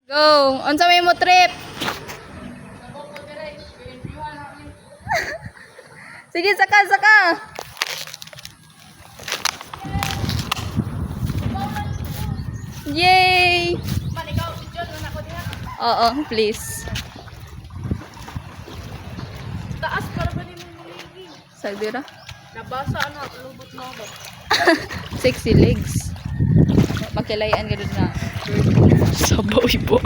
Go! Unsa may mo trip? Sige, saka, saka! Yay! Oo, please. Taas para ba ni mo muligi? Sagdira. Nabasa na, lubot mo ba? Sexy legs. Makilayan ka dun na. Sabaw ibo.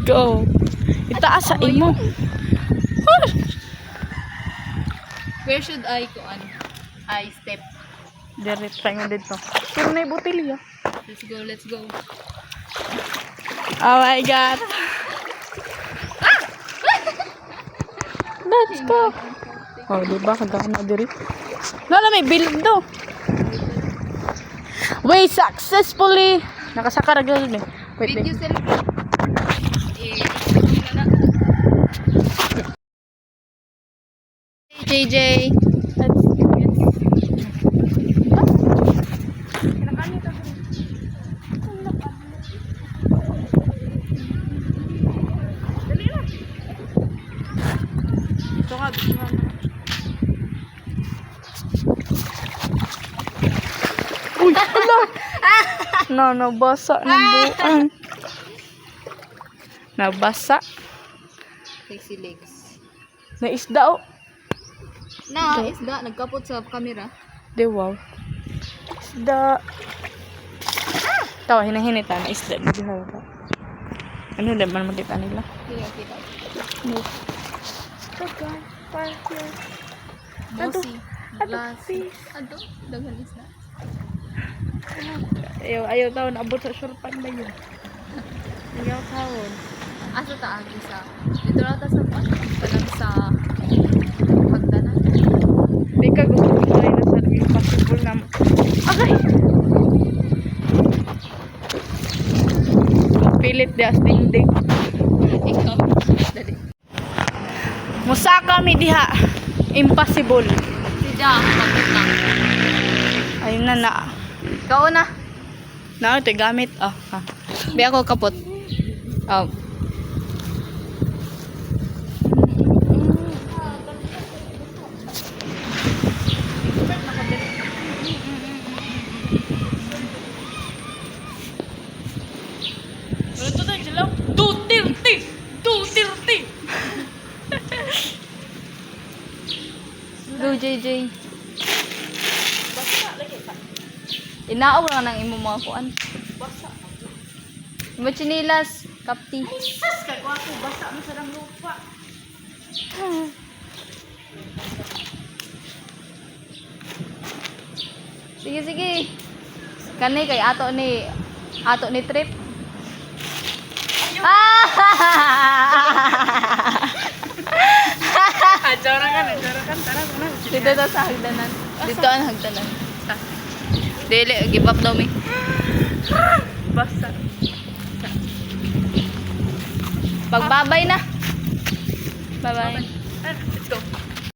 Go. Itaas sa imo. Where should I go on? I step. Dire try mo dito. Pero na botelya. Let's go, let's go. Oh my god. Let's go. Oh, di ba kagana na diri? Lala may bilog do. We successfully nakasaka ra gyud ni. Wait, Video wait. celebrate. JJ. Ito nga, uy, hala! Nabasa ng buang. Nabasa. Sexy legs. Na isda oh. Na, isda. Nagkapot sa camera. De wow. Isda. Tawa, hinahinita na isda. Ano naman makita nila? Hindi ka kita. No. Okay, park here. Bossy. Ato, Glass. fish. Ato, dagan isda. Ayaw tao naabot sa surpan na yun. Ayaw tawon. Asa ta agi sa. Dito na ta sa kanang sa hagdanan. Di ka gumulay na sa impossible na. Agay! Pilit di as dingding. Ikaw. Dali. Musa kami diha. Impossible. Si Ja, kapot na. Ayun na na. Ikaw na. Na ito gamit. Ah. Bi ako kapot. Oh. Ito na sila. 230. 230. Go JJ. Inaog lang ng imo mga kuan. Basa. Imo chinilas, kapti. Jesus, kay ko ako basa mo sa lang lupa. Sige, sige. Kani kay ato ni trip. Ajara kan. Tara, tara. Dito daw sa hagdanan. Dito ang hagdanan. Dili, give up daw mi. Basa. Pagbabay na. Bye-bye. Let's go.